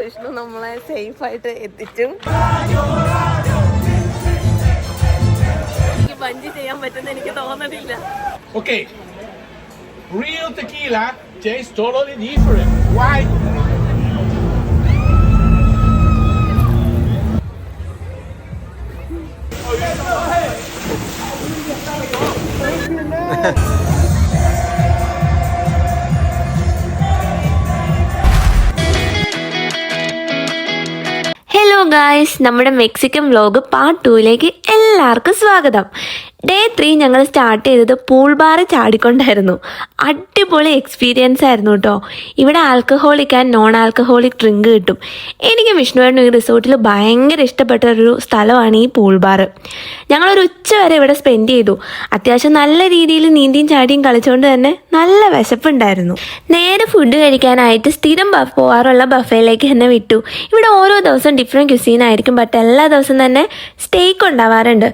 വിഷ്ണു നമ്മളെ സേഫ് ആയിട്ട് എത്തിച്ചു. എനിക്ക് ബഞ്ചി ചെയ്യാൻ പറ്റുന്ന എനിക്ക് തോന്നണില്ല. Okay, real tequila tastes totally different. Why? Hello guys, നമ്മുടെ മെക്സിക്കൻ വ്ലോഗ് പാർട്ട് 2ലേക്ക് എല്ലാവർക്കും സ്വാഗതം. ഡേ 3 ഞങ്ങൾ സ്റ്റാർട്ട് ചെയ്തത് പൂൾ ബാറിൽ ചാടിക്കൊണ്ടായിരുന്നു. അടിപൊളി എക്സ്പീരിയൻസ് ആയിരുന്നു കേട്ടോ. ഇവിടെ alcoholic and non alcoholic drink കിട്ടും. എനിക്ക് വിഷ്ണുവേട്ടനും ഈ റിസോർട്ടിൽ ഭയങ്കര ഇഷ്ടപ്പെട്ട ഒരു സ്ഥലമാണ് ഈ പൂൾ ബാർ. ഞങ്ങളൊരു ഉച്ച വരെ ഇവിടെ സ്പെൻഡ് ചെയ്തു. അത്യാവശ്യം നല്ല രീതിയിൽ നീന്തിയും ചാടിയും കളിച്ചുകൊണ്ട് തന്നെ നല്ല വിശപ്പുണ്ടായിരുന്നു. നേരെ ഫുഡ് കഴിക്കാനായിട്ട് സ്ഥിരം പോകാറുള്ള ബഫേയിലേക്ക് തന്നെ വിട്ടു. ഇവിടെ ഓരോ ദിവസം ഡിഫറെൻറ്റ് ക്യുസീൻ ആയിരിക്കും, ബട്ട് എല്ലാ ദിവസവും തന്നെ സ്റ്റേക്ക് ഉണ്ടാവാറുണ്ട്.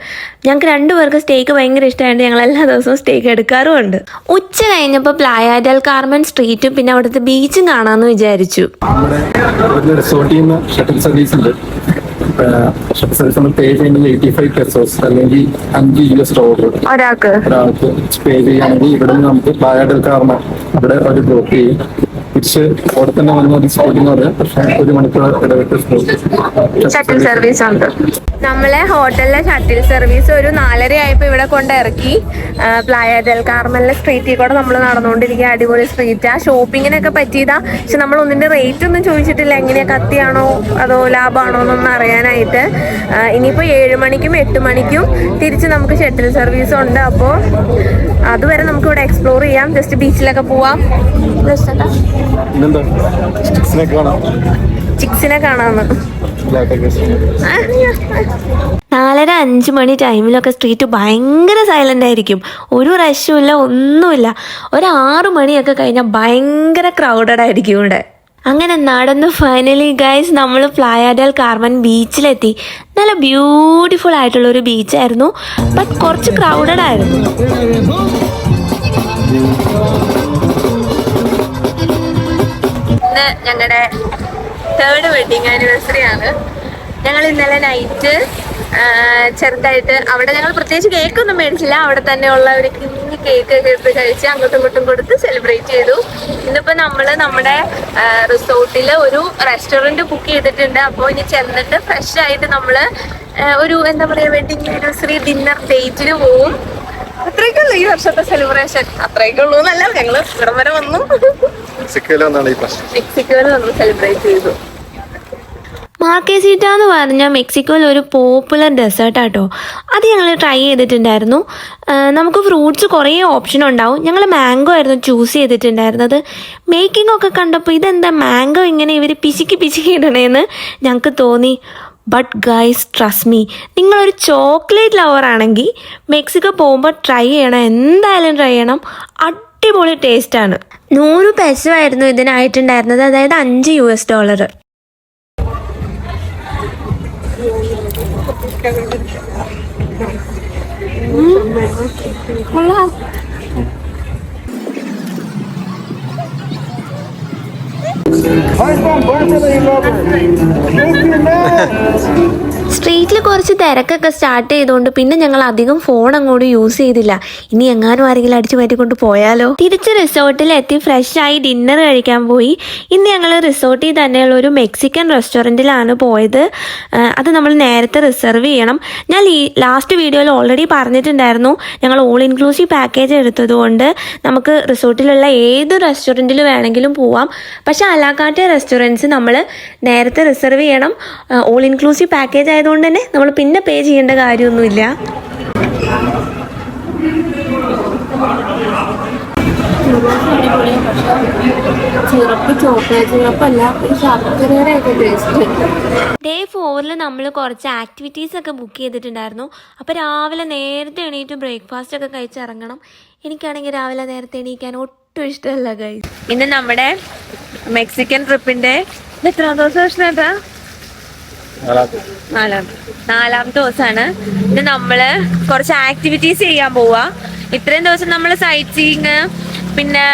ഞങ്ങൾക്ക് 2 പേർക്ക് സ്റ്റേക്ക് ഭയങ്കര ഇഷ്ടമായിട്ട് ഞങ്ങൾ എല്ലാ ദിവസവും സ്റ്റേക്ക് എടുക്കാറുമുണ്ട്. ഉച്ച കഴിഞ്ഞപ്പോൾ പ്ലായ ഡെൽ കാർമൻ സ്ട്രീറ്റും പിന്നെ അവിടുത്തെ ബീച്ചും കാണാമെന്ന് വിചാരിച്ചു. നമ്മുടെ റിസോർട്ടിൽ നിന്ന് ഷട്ടിൽ സർവീസ് ഉണ്ട്. ഷട്ടിൽ സർവീസ് നമ്മൾ പേ ചെയ്യുന്നത് 85 പെസോസ് അല്ലെങ്കിൽ $5 ഒരാൾക്ക് പേ ചെയ്യുകയാണെങ്കിൽ ഇവിടെ നിന്ന് നമുക്ക് പ്ലായ ഡെൽ കാർമൻ അവിടെ ഒരു ഡ്രോപ്പ് ചെയ്യും. തിരിച്ച് അവിടെ തന്നെ വന്ന് റിസോർട്ടിൽ പക്ഷേ 1 മണിക്കൂർ ഇടവിട്ട് ഷട്ടിൽ സർവീസ് ഉണ്ട്. നമ്മളെ ഹോട്ടലിലെ ഷട്ടിൽ സർവീസ് ഒരു 4:30 ആയപ്പോൾ ഇവിടെ കൊണ്ട് ഇറക്കി. പ്ലായ ഡെൽ കാർമലിലെ സ്ട്രീറ്റിൽ കൂടെ നമ്മൾ നടന്നുകൊണ്ടിരിക്കുക. അടിപൊളി സ്ട്രീറ്റാ. ഷോപ്പിങ്ങിനൊക്കെ പറ്റിയതാ. പക്ഷെ നമ്മൾ ഒന്നിന്റെ റേറ്റ് ഒന്നും ചോദിച്ചിട്ടില്ല. എങ്ങനെയാ, കത്തിയാണോ അതോ ലാഭമാണോ എന്നൊന്നും അറിയാനായിട്ട്. ഇനിയിപ്പോൾ 7 മണിക്കും 8 മണിക്കും തിരിച്ച് നമുക്ക് ഷട്ടിൽ സർവീസ് ഉണ്ട്. അപ്പോൾ അതുവരെ നമുക്ക് ഇവിടെ എക്സ്പ്ലോർ ചെയ്യാം. ജസ്റ്റ് ബീച്ചിലൊക്കെ പോവാം. ചിക്സിനെ കാണാന്ന്. 4:30-5 മണി ടൈമിലൊക്കെ സ്ട്രീറ്റ് ഭയങ്കര സൈലന്റ് ആയിരിക്കും. ഒരു റഷും ഇല്ല, ഒന്നുമില്ല. ഒരു 6 മണിയൊക്കെ കഴിഞ്ഞാൽ ഭയങ്കര ക്രൗഡഡ് ആയിരിക്കും ഇവിടെ. അങ്ങനെ നടന്ന് ഫൈനലി ഗൈസ് നമ്മൾ പ്ലായ ഡെൽ കാർമൻ ബീച്ചിലെത്തി. നല്ല ബ്യൂട്ടിഫുൾ ആയിട്ടുള്ള ഒരു ബീച്ചായിരുന്നു, ബട്ട് കുറച്ച് ക്രൗഡഡ് ആയിരുന്നു. ഇന്ന് ഞങ്ങളുടെ 3rd വെഡിങ് ആനിവേഴ്സറി ആണ്. ഞങ്ങൾ ഇന്നലെ നൈറ്റ് ചെറുതായിട്ട് അവിടെ ഞങ്ങൾ പ്രത്യേകിച്ച് കേക്കൊന്നും മേടിച്ചില്ല. അവിടെ തന്നെ ഉള്ള ഒരു കുഞ്ഞു കേക്ക് ഒക്കെ എടുത്ത് കഴിച്ച് അങ്ങോട്ടും ഇങ്ങോട്ടും കൊടുത്ത് സെലിബ്രേറ്റ് ചെയ്തു. ഇന്നിപ്പോൾ നമ്മൾ നമ്മുടെ റിസോർട്ടിൽ ഒരു റെസ്റ്റോറൻറ്റ് ബുക്ക് ചെയ്തിട്ടുണ്ട്. അപ്പോൾ ഇനി ചെന്നിട്ട് ഫ്രഷ് ആയിട്ട് നമ്മൾ ഒരു എന്താ പറയുക വെഡിങ് ആനിവേഴ്സറി ഡിന്നർ ഡേറ്റിന് പോവും. അത്രയൊക്കെയുള്ളൂ ഈ വർഷത്തെ സെലിബ്രേഷൻ. അത്രയൊക്കെയുള്ളൂ എന്നല്ല, ഞങ്ങൾ ഇവിടം വരെ വന്നു. മെക്സിക്കോയിൽ വന്ന് സെലിബ്രേറ്റ് ചെയ്തു. മാർക്കേസിറ്റ എന്ന് പറഞ്ഞാൽ മെക്സിക്കോയിൽ ഒരു പോപ്പുലർ ഡെസേർട്ടാട്ടോ. അത് ഞങ്ങൾ ട്രൈ ചെയ്തിട്ടുണ്ടായിരുന്നു. നമുക്ക് ഫ്രൂട്ട്സ് കുറേ ഓപ്ഷൻ ഉണ്ടാവും. ഞങ്ങൾ മാംഗോ ആയിരുന്നു ചൂസ് ചെയ്തിട്ടുണ്ടായിരുന്നത്. മേക്കിംഗ് ഒക്കെ കണ്ടപ്പോൾ ഇതെന്താ മാംഗോ ഇങ്ങനെ ഇവർ പിശുക്കി ഇടണേന്ന് ഞങ്ങൾക്ക് തോന്നി. ബട്ട് ഗൈസ് ട്രസ്റ്റ് മീ, നിങ്ങളൊരു ചോക്ലേറ്റ് ലവർ ആണെങ്കിൽ മെക്സിക്കോ പോകുമ്പോൾ ട്രൈ ചെയ്യണം, എന്തായാലും ട്രൈ ചെയ്യണം. അടിപൊളി ടേസ്റ്റാണ്. 100 പെസോ ആയിരുന്നു ഇതിനായിട്ടുണ്ടായിരുന്നത്, അതായത് $5. സ്ട്രീറ്റിൽ കുറച്ച് തിരക്കൊക്കെ സ്റ്റാർട്ട് ചെയ്തുകൊണ്ട് പിന്നെ ഞങ്ങൾ അധികം ഫോൺ അങ്ങോട്ട് യൂസ് ചെയ്തില്ല. ഇനി എങ്ങാനും ആരെങ്കിലും അടിച്ചു മാറ്റിക്കൊണ്ട് പോയാലോ. തിരിച്ച് റിസോർട്ടിൽ എത്തി ഫ്രഷായി ഡിന്നർ കഴിക്കാൻ പോയി. ഇന്ന് ഞങ്ങൾ റിസോർട്ടിൽ തന്നെയുള്ള ഒരു മെക്സിക്കൻ റെസ്റ്റോറൻറ്റിലാണ് പോയത്. അത് നമ്മൾ നേരത്തെ റിസർവ് ചെയ്യണം. ഞാൻ ഈ ലാസ്റ്റ് വീഡിയോയിൽ ഓൾറെഡി പറഞ്ഞിട്ടുണ്ടായിരുന്നു, ഞങ്ങൾ ഓൾ ഇൻക്ലൂസീവ് പാക്കേജ് എടുത്തതുകൊണ്ട് നമുക്ക് റിസോർട്ടിലുള്ള ഏത് റെസ്റ്റോറൻറ്റിൽ വേണമെങ്കിലും പോവാം. പക്ഷേ അലാകാട്ടെ റെസ്റ്റോറൻറ്റ്സ് നമ്മൾ നേരത്തെ റിസർവ് ചെയ്യണം. ഓൾ ഇൻക്ലൂസീവ് പാക്കേജ് ആയതുകൊണ്ട് തന്നെ നമ്മൾ പിന്നെ പേ ചെയ്യേണ്ട കാര്യമൊന്നുമില്ല. ഡേ 4 നമ്മൾ കുറച്ച് ആക്ടിവിറ്റീസ് ഒക്കെ ബുക്ക് ചെയ്തിട്ടുണ്ടായിരുന്നു. അപ്പോൾ രാവിലെ നേരത്തെ എണീറ്റ് ബ്രേക്ക്ഫാസ്റ്റ് ഒക്കെ കഴിച്ചിറങ്ങണം. എനിക്കാണെങ്കിൽ രാവിലെ നേരത്തെ എണീക്കാൻ ഒട്ടും ഇഷ്ടമല്ല ഗൈസ്. ഇന്ന് നമ്മുടെ മെക്സിക്കൻ ട്രിപ്പിന്റെ എത്രാം ദിവസം? 4ാമത്തെ ദിവസമാണ്. ഇത് നമ്മള് കുറച്ച് ആക്ടിവിറ്റീസ് ചെയ്യാൻ പോവാ. ഇത്രയും ദിവസം നമ്മൾ സൈറ്റ് സീയിങ് പിന്നെ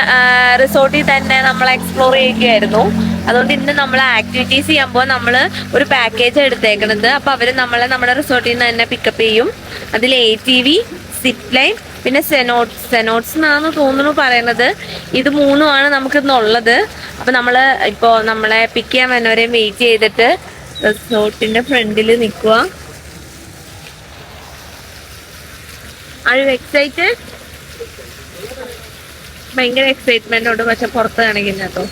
റിസോർട്ടിൽ തന്നെ നമ്മൾ എക്സ്പ്ലോർ ചെയ്യുകയായിരുന്നു. അതുകൊണ്ട് ഇന്ന് നമ്മൾ ആക്ടിവിറ്റീസ് ചെയ്യുമ്പോൾ നമ്മൾ ഒരു പാക്കേജ് എടുത്തേക്കണത്. അപ്പോൾ അവർ നമ്മളെ നമ്മുടെ റിസോർട്ടിൽ നിന്ന് തന്നെ പിക്കപ്പ് ചെയ്യും. അതിൽ ATV, സിപ്പ് ലൈൻ, പിന്നെ സെനോട്സ് എന്നാണ് തോന്നുന്നു പറയണത്. ഇത് 3 നമുക്ക് ഇന്നുള്ളത്. അപ്പോൾ നമ്മൾ ഇപ്പോൾ നമ്മളെ പിക്ക് ചെയ്യാൻ വന്നവരെയും വെയിറ്റ് ചെയ്തിട്ട് റിസോർട്ടിന്റെ ഫ്രണ്ടിൽ നിൽക്കുക. Are you excited? ഭയങ്കര എക്സൈറ്റ്മെന്റ് ഉണ്ട്, പക്ഷെ പുറത്ത് കാണിക്കുന്ന കേട്ടോ.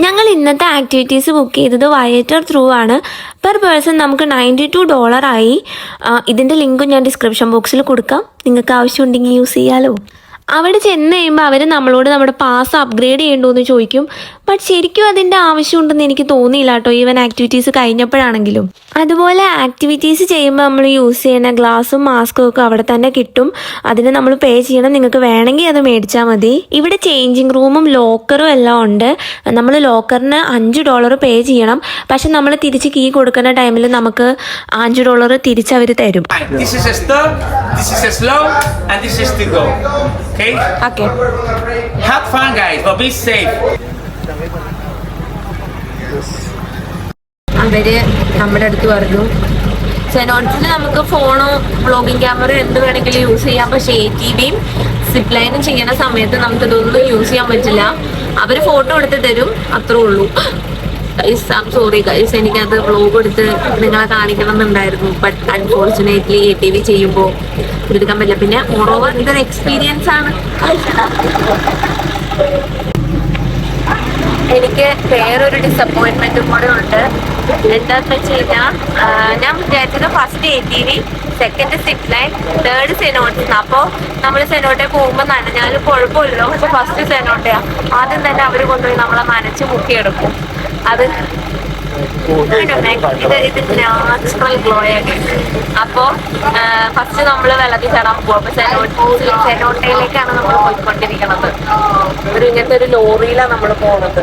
ഞങ്ങൾ ഇന്നത്തെ ആക്ടിവിറ്റീസ് ബുക്ക് ചെയ്തത് വയേറ്റർ ത്രൂ ആണ്. പെർ പേഴ്സൺ നമുക്ക് $92 ആയി. ഇതിൻ്റെ ലിങ്കും ഞാൻ ഡിസ്ക്രിപ്ഷൻ ബോക്സിൽ കൊടുക്കാം, നിങ്ങൾക്ക് ആവശ്യമുണ്ടെങ്കിൽ യൂസ് ചെയ്യാലോ. അവിടെ ചെന്ന് കഴിയുമ്പോൾ അവർ നമ്മളോട് നമ്മുടെ പാസ് അപ്ഗ്രേഡ് ചെയ്യണ്ടോ എന്ന് ചോദിക്കും. ബട്ട് ശരിക്കും അതിൻ്റെ ആവശ്യമുണ്ടെന്ന് എനിക്ക് തോന്നിയില്ല കേട്ടോ, ഈവൻ ആക്ടിവിറ്റീസ് കഴിഞ്ഞപ്പോഴാണെങ്കിലും. അതുപോലെ ആക്ടിവിറ്റീസ് ചെയ്യുമ്പോൾ നമ്മൾ യൂസ് ചെയ്യുന്ന ഗ്ലാസും മാസ്കും ഒക്കെ അവിടെ തന്നെ കിട്ടും. അതിന് നമ്മൾ പേ ചെയ്യണം. നിങ്ങൾക്ക് വേണമെങ്കിൽ അത് മേടിച്ചാൽ മതി. ഇവിടെ ചേഞ്ചിങ് റൂമും ലോക്കറും എല്ലാം ഉണ്ട്. നമ്മൾ ലോക്കറിന് $5 പേ ചെയ്യണം. പക്ഷെ നമ്മൾ തിരിച്ച് കീ കൊടുക്കുന്ന ടൈമിൽ നമുക്ക് $5 തിരിച്ച് അവർ തരും. This is a stop, this is a slow, and this is to go. Okay? Okay. Have fun, guys, but be safe. അവര് നമ്മുടെ അടുത്ത് പറഞ്ഞു സെനോട്സിൽ നമുക്ക് ഫോണോ വ്ളോഗിങ് ക്യാമറയോ എന്ത് വേണമെങ്കിലും യൂസ് ചെയ്യാം. പക്ഷെ ATVയും സിപ്പ് ലൈനും ചെയ്യുന്ന സമയത്ത് നമുക്ക് ഇതൊന്നും യൂസ് ചെയ്യാൻ പറ്റില്ല. അവര് ഫോട്ടോ എടുത്ത് തരും, അത്രേ ഉള്ളൂ. Guys, I am sorry guys, എനിക്കത് വ്ളോഗ് എടുത്ത് നിങ്ങളെ കാണിക്കണം എന്നുണ്ടായിരുന്നു. ബട്ട് അൺഫോർച്ചുനേറ്റ്ലി ATV ചെയ്യുമ്പോൾ എടുക്കാൻ പറ്റില്ല. പിന്നെ മോറോവർ ഇതൊരു എക്സ്പീരിയൻസ് ആണ്. എനിക്ക് വേറൊരു ഡിസപ്പോയിൻമെന്റും കൂടെ ഉണ്ട്. എന്താന്ന് വെച്ച് കഴിഞ്ഞാൽ ഞാൻ വിചാരിച്ചത് first ATV, second zip line, third cenotes. അപ്പോൾ നമ്മൾ സെനോട്ടെ പോകുമ്പോൾ നനഞ്ഞാലും കുഴപ്പമില്ലല്ലോ. പക്ഷെ ഫസ്റ്റ് സെനോട്ടയാ. ആദ്യം തന്നെ അവർ കൊണ്ടുപോയി നമ്മളെ നനച്ച് മുക്കിയെടുക്കും. അത് ഇത് നാച്ചുറൽ ഗ്ലോ ആയിട്ട്. അപ്പോൾ ഫസ്റ്റ് നമ്മൾ വെള്ളത്തിൽ ചാടാൻ പോകും. അപ്പോൾ സെനോട്ടയിലേക്കാണ് നമ്മൾ പോയിക്കൊണ്ടിരിക്കുന്നത്. ഇങ്ങനത്തെ ഒരു ലോറിയിലാണ് നമ്മൾ പോകുന്നത്.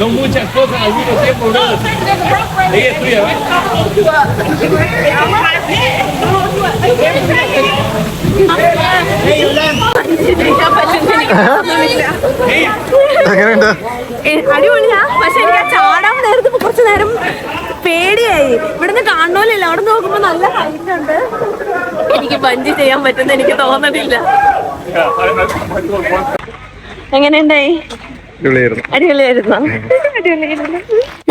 Son muchas cosas al mismo tiempo, bro. Ella es tuya, ¿ves? അടിപൊളിയാ. പക്ഷെ എനിക്ക് ആ ചാടാൻ നേരത്തെ കുറച്ചു നേരം പേടിയായി. ഇവിടുന്ന് കാണുന്നില്ല, അവിടെ നോക്കുമ്പോ നല്ല ഹൈറ്റ് ഉണ്ട്. എനിക്ക് ബഞ്ചി ചെയ്യാൻ പറ്റുന്ന എനിക്ക് തോന്നുന്നില്ല. എങ്ങനെയുണ്ടായി? അടിപൊളിയായിരുന്നു.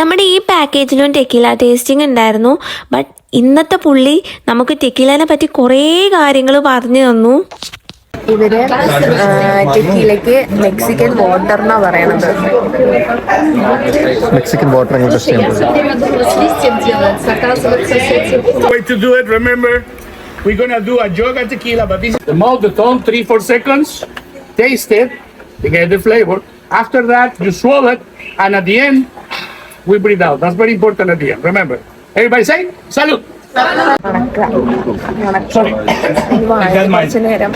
നമ്മുടെ ഈ പാക്കേജിലും ടെക്കില ടേസ്റ്റിംഗ് ഉണ്ടായിരുന്നു. ബട്ട് ഇന്നത്തെ പുള്ളി നമുക്ക് ടെക്കിലനെ പറ്റി കുറേ കാര്യങ്ങൾ പറഞ്ഞു തന്നു. ഇവര് ടെക്കിലയ്ക്ക് മെക്സിക്കൻ വാട്ടർ എന്നാ പറയണത്. Mexican water Way to do it, remember, we're gonna do a jog of tequila, but this is the mouth, the tongue, 3-4 seconds, taste it, you get the flavor. After that, you swallow it, and at the end, we breathe out. That's very important at the end, remember. Everybody say, salud! Sorry. കുറച്ചു നേരം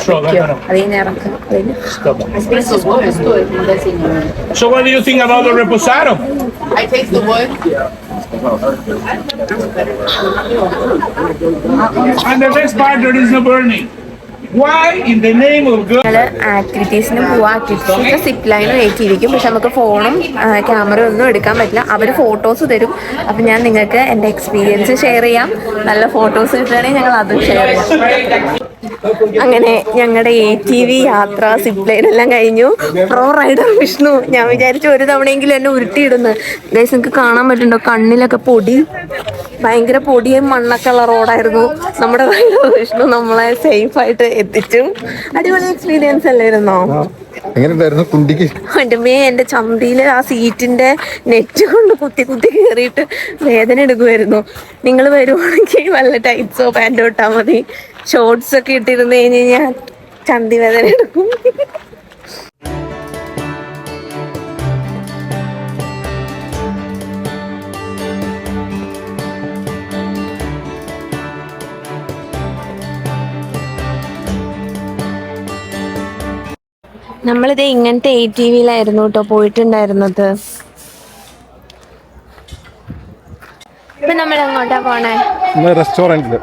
So what do you think about the reposado? I taste the wood. And the best part, there is no burning. Why in the name of God? ആക്ടിവിറ്റീസിന് പോവാം. Activities zip ലൈനും ATVക്കും. പക്ഷെ നമുക്ക് ഫോണും ക്യാമറയും ഒന്നും എടുക്കാൻ പറ്റില്ല. അവർ ഫോട്ടോസ് തരും. അപ്പം ഞാൻ നിങ്ങൾക്ക് എൻ്റെ എക്സ്പീരിയൻസ് ഷെയർ ചെയ്യാം. നല്ല ഫോട്ടോസ് കിട്ടുകയാണെങ്കിൽ ഞങ്ങൾ അതും ഷെയർ ചെയ്യാം. അങ്ങനെ ഞങ്ങളുടെ ATV യാത്ര, സിപ്പ് ലൈൻ എല്ലാം കഴിഞ്ഞു. പ്രോ റൈഡർ വിഷ്ണു, ഞാൻ വിചാരിച്ചു ഒരു തവണയെങ്കിലും എന്നെ ഉരുട്ടിയിടുന്നു. ഗൈസ്, നിങ്ങൾക്ക് കാണാൻ പറ്റുന്നുണ്ടോ കണ്ണിലൊക്കെ പൊടി, ഭയങ്കര പൊടിയും മണ്ണൊക്കെ ഉള്ള റോഡായിരുന്നു. നമ്മുടെ റൈഡർ വിഷ്ണു നമ്മളെ സേഫ് ആയിട്ട് എത്തിച്ചു. അടിപൊളി എക്സ്പീരിയൻസ് അല്ലായിരുന്നോ? എങ്ങനെയുണ്ടായിരുന്നു കുണ്ടിക്ക്? അമ്മേ എന്റെ ചന്തിയില് ആ സീറ്റിന്റെ നെറ്റ് കൊണ്ട് കുത്തി കുത്തി കയറിയിട്ട് വേദന എടുക്കുമായിരുന്നു. നിങ്ങൾ വരുവാണെങ്കിൽ വല്ല ടൈറ്റ്സോ പാൻറ്റോ ഇട്ടാൽ മതി. ഷോർട്സ് ഒക്കെ ഇട്ടിരുന്ന് കഴിഞ്ഞ് കഴിഞ്ഞാൽ ചന്തി വേദന എടുക്കും. നമ്മളിത് ഇങ്ങനത്തെ ATVയിലായിരുന്നു കേട്ടോ പോയിട്ടുണ്ടായിരുന്നത്. ഇപ്പൊ നമ്മൾ എങ്ങോട്ടാ പോണേ? റെസ്റ്റോറന്റില്.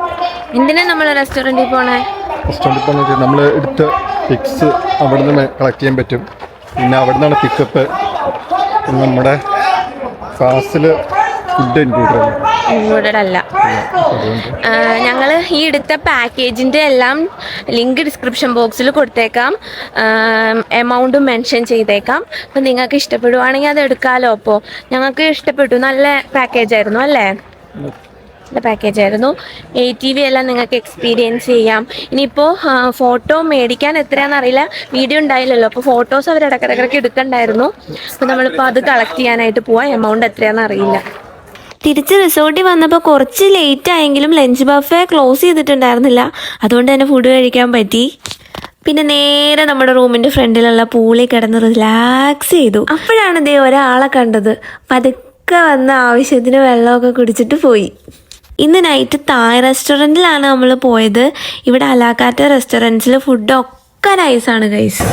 എന്തിനാ നമ്മൾ റെസ്റ്റോറന്റിൽ പോണേ? റെസ്റ്റോറന്റിൽ പോകണമെന്ന് വെച്ചാൽ നമ്മൾ എടുത്ത പിക്സ് അവിടെ നിന്ന് കളക്ട് ചെയ്യാൻ പറ്റും. പിന്നെ അവിടെ നിന്നാണ് പിക്കപ്പ്. നമ്മുടെ ഫാസ്റ്റില് ഫുഡ് ഇൻക്ലൂഡഡ് അല്ല. ഞങ്ങൾ ഈ എടുത്ത പാക്കേജിൻ്റെ എല്ലാം ലിങ്ക് ഡിസ്ക്രിപ്ഷൻ ബോക്സിൽ കൊടുത്തേക്കാം. എമൗണ്ടും മെൻഷൻ ചെയ്തേക്കാം. അപ്പം നിങ്ങൾക്ക് ഇഷ്ടപ്പെടുവാണെങ്കിൽ അത് എടുക്കാമല്ലോ. അപ്പോൾ ഞങ്ങൾക്ക് ഇഷ്ടപ്പെട്ടു. നല്ല പാക്കേജായിരുന്നു അല്ലേ? നല്ല പാക്കേജായിരുന്നു. ATV എല്ലാം നിങ്ങൾക്ക് എക്സ്പീരിയൻസ് ചെയ്യാം. ഇനിയിപ്പോൾ ഫോട്ടോ മേടിക്കാൻ എത്രയാണെന്നറിയില്ല, വീഡിയോ ഉണ്ടായില്ലല്ലോ. അപ്പോൾ ഫോട്ടോസ് അവർ ഇടയ്ക്കിടയ്ക്ക് എടുക്കണ്ടായിരുന്നു. അപ്പോൾ നമ്മളിപ്പോൾ അത് കളക്ട് ചെയ്യാനായിട്ട് പോവാം. എമൗണ്ട് എത്രയാണെന്ന് അറിയില്ല. തിരിച്ച് റിസോർട്ടിൽ വന്നപ്പോൾ കുറച്ച് ലേറ്റ് ആയെങ്കിലും ലഞ്ച് ബഫേ ക്ലോസ് ചെയ്തിട്ടുണ്ടായിരുന്നില്ല. അതുകൊണ്ട് തന്നെ ഫുഡ് കഴിക്കാൻ പറ്റി. പിന്നെ നേരെ നമ്മുടെ റൂമിൻ്റെ ഫ്രണ്ടിലുള്ള പൂളിൽ കിടന്ന് റിലാക്സ് ചെയ്തു. അപ്പോഴാണ് ദേ ഒരാളെ കണ്ടത്. പതുക്കെ വന്ന ആവശ്യത്തിന് വെള്ളമൊക്കെ കുടിച്ചിട്ട് പോയി. ഇന്ന് നൈറ്റ് തായ് റെസ്റ്റോറൻറ്റിലാണ് നമ്മൾ പോയത്. ഇവിടെ അലാക്കാറ്റ റെസ്റ്റോറൻറ്റ്സിൽ ഫുഡൊക്കെ നൈസാണ് ഗൈസ്.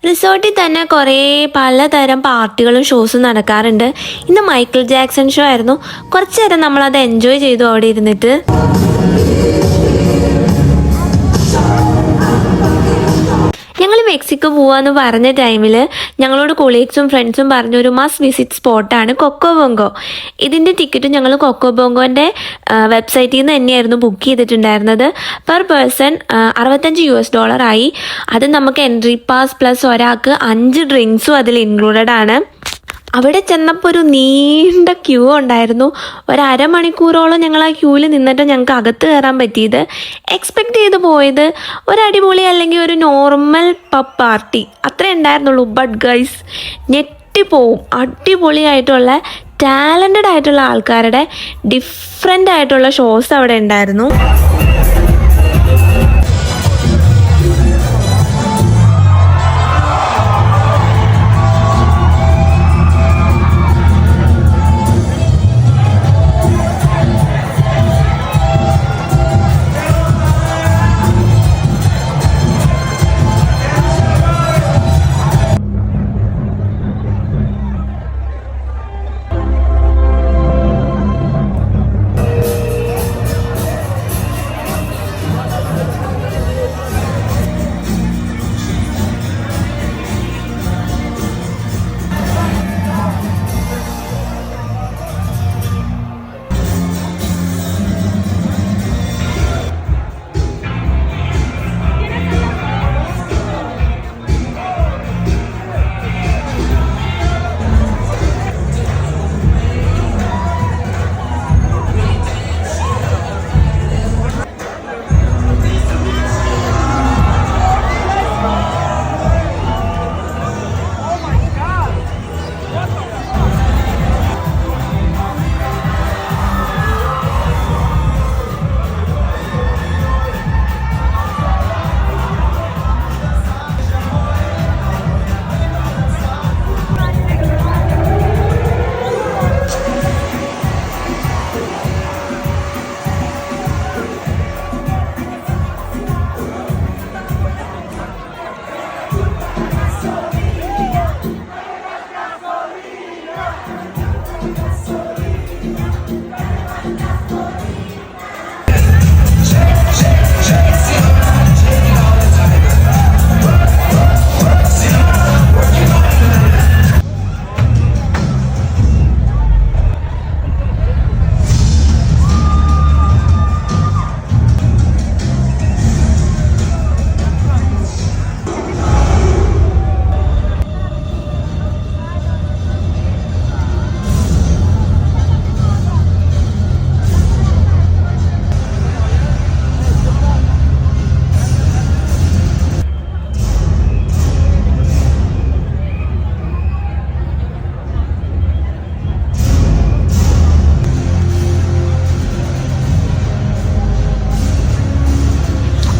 റിസോർട്ടിൽ തന്നെ കുറേ പലതരം പാർട്ടികളും ഷോസും നടക്കാറുണ്ട്. ഇന്ന് മൈക്കിൾ ജാക്സൺ ഷോ ആയിരുന്നു. കുറച്ച് നേരം നമ്മളത് എൻജോയ് ചെയ്തു അവിടെ ഇരുന്നിട്ട്. ഞങ്ങൾ മെക്സിക്കോ പോവാന്ന് പറഞ്ഞ ടൈമിൽ ഞങ്ങളോട് കൊളീഗ്സും ഫ്രണ്ട്സും പറഞ്ഞൊരു മസ്റ്റ് വിസിറ്റ് സ്പോട്ടാണ് കൊക്കോ ബോങ്കോ. ഇതിൻ്റെ ടിക്കറ്റ് ഞങ്ങൾ കൊക്കോ ബോങ്കോൻ്റെ വെബ്സൈറ്റിൽ നിന്ന് തന്നെയായിരുന്നു ബുക്ക് ചെയ്തിട്ടുണ്ടായിരുന്നത്. പെർ പേഴ്സൺ $65 ആയി. അത് നമുക്ക് എൻട്രി പാസ് പ്ലസ് ഒരാൾക്ക് 5 ഡ്രിങ്ക്സും അതിൽ ഇൻക്ലൂഡഡ് ആണ്. അവിടെ ചെന്നപ്പോൾ ഒരു നീണ്ട ക്യൂ ഉണ്ടായിരുന്നു. ഒരു അരമണിക്കൂറോളം ഞങ്ങൾ ആ ക്യൂവിൽ നിന്നിട്ട് ഞങ്ങൾക്ക് അകത്ത് കയറാൻ പറ്റിയത്. എക്സ്പെക്റ്റ് ചെയ്ത് പോയത് ഒരു അടിപൊളി അല്ലെങ്കിൽ ഒരു നോർമൽ പബ് പാർട്ടി അത്രേ ഉണ്ടായിരുന്നുള്ളൂ. ബട്ട് ഗൈസ് ഞെട്ടിപ്പോവും. അടിപൊളിയായിട്ടുള്ള ടാലൻറ്റഡ് ആയിട്ടുള്ള ആൾക്കാരുടെ ഡിഫറെൻ്റ് ആയിട്ടുള്ള ഷോസ് അവിടെ ഉണ്ടായിരുന്നു.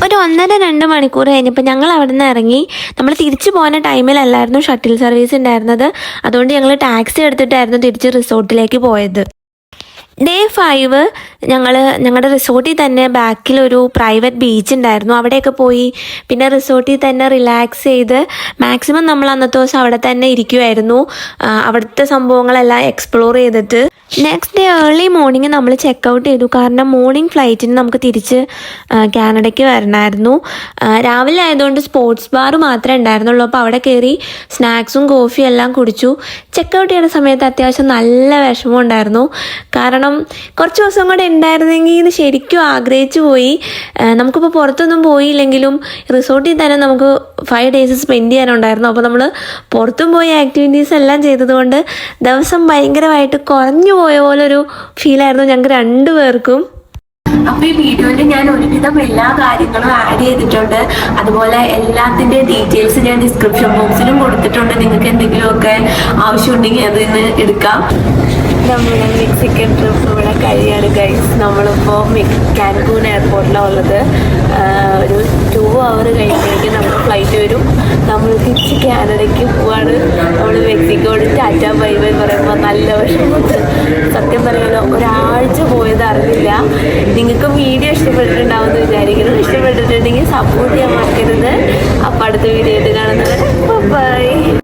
ഒരു 1.5-2 മണിക്കൂർ കഴിഞ്ഞപ്പോൾ ഞങ്ങൾ അവിടെ നിന്ന് ഇറങ്ങി. നമ്മൾ തിരിച്ചു പോകുന്ന ടൈമിലല്ലായിരുന്നു ഷട്ടിൽ സർവീസ് ഉണ്ടായിരുന്നത്. അതുകൊണ്ട് ഞങ്ങൾ ടാക്സി എടുത്തിട്ടായിരുന്നു തിരിച്ച് റിസോർട്ടിലേക്ക് പോയത്. ഡേ 5 ഞങ്ങളുടെ റിസോർട്ടിൽ തന്നെ ബാക്കിലൊരു പ്രൈവറ്റ് ബീച്ച് ഉണ്ടായിരുന്നു. അവിടെയൊക്കെ പോയി പിന്നെ റിസോർട്ടിൽ തന്നെ റിലാക്സ് ചെയ്ത് മാക്സിമം നമ്മൾ അന്നത്തെ ദിവസം അവിടെ തന്നെ ഇരിക്കുമായിരുന്നു. അവിടുത്തെ സംഭവങ്ങളെല്ലാം എക്സ്പ്ലോർ ചെയ്തിട്ട് നെക്സ്റ്റ് ഡേ ഏർലി മോർണിംഗ് നമ്മൾ ചെക്കൗട്ട് ചെയ്തു. കാരണം മോർണിംഗ് ഫ്ലൈറ്റിന് നമുക്ക് തിരിച്ച് കാനഡയ്ക്ക് വരണമായിരുന്നു. രാവിലെ ആയതുകൊണ്ട് സ്പോർട്സ് ബാർ മാത്രമേ ഉണ്ടായിരുന്നുള്ളൂ. അപ്പോൾ അവിടെ കയറി സ്നാക്സും കോഫിയും എല്ലാം കുടിച്ചു. ചെക്കൗട്ട് ചെയ്യുന്ന സമയത്ത് അത്യാവശ്യം നല്ല വിഷമം ഉണ്ടായിരുന്നു. കാരണം കുറച്ച് ദിവസം കൂടെ ഉണ്ടായിരുന്നെങ്കിൽ ഇത് ശരിക്കും ആഗ്രഹിച്ചു പോയി. നമുക്കിപ്പോൾ പുറത്തൊന്നും പോയില്ലെങ്കിലും റിസോർട്ടിൽ തന്നെ നമുക്ക് 5 days സ്പെൻഡ് ചെയ്യാനുണ്ടായിരുന്നു. അപ്പോൾ നമ്മൾ പുറത്തും പോയി ആക്ടിവിറ്റീസ് എല്ലാം ചെയ്തതുകൊണ്ട് ദിവസം ഭയങ്കരമായിട്ട് കുറഞ്ഞു പോയ പോലെ ഒരു ഫീലായിരുന്നു ഞങ്ങൾക്ക് 2 പേർക്കും. അപ്പോൾ ഈ വീഡിയോയിൽ ഞാൻ ഒരുവിധം എല്ലാ കാര്യങ്ങളും ആഡ് ചെയ്തിട്ടുണ്ട്. അതുപോലെ എല്ലാത്തിൻ്റെ ഡീറ്റെയിൽസ് ഞാൻ ഡിസ്ക്രിപ്ഷൻ ബോക്സിലും കൊടുത്തിട്ടുണ്ട്. നിങ്ങൾക്ക് എന്തെങ്കിലുമൊക്കെ ആവശ്യമുണ്ടെങ്കിൽ അതിൽ നിന്ന് എടുക്കാം. നമ്മുടെ മെക്സിക്കൻ ട്രിപ്പ് ഇവിടെ കഴിയാണ് ഗൈസ്. നമ്മളിപ്പോൾ കാൻകൂൺ എയർപോർട്ടിലാണ് ഉള്ളത്. ഒരു 2 hour കഴിയുമ്പോഴേക്കും നമ്മുടെ ഫ്ലൈറ്റ് വരും. നമ്മൾ തിരിച്ച് കാനഡയ്ക്ക് പോവാണ്. നമ്മൾ മെക്സിക്കോട് ടാറ്റ ബൈ ബൈ പറയുമ്പോൾ നല്ല വിഷമമുണ്ട്. സത്യം പറയുമല്ലോ, ഒരാഴ്ച പോയത് അറിഞ്ഞില്ല. നിങ്ങൾക്കും വീഡിയോ ഇഷ്ടപ്പെട്ടിട്ടുണ്ടാവുമെന്ന് വിചാരിക്കുന്നു. ഇഷ്ടപ്പെട്ടിട്ടുണ്ടെങ്കിൽ സപ്പോർട്ട് ചെയ്യാൻ മറക്കരുത്. അപ്പോൾ അടുത്ത വീഡിയോ ആയിട്ട് കാണുന്നത് ബൈ.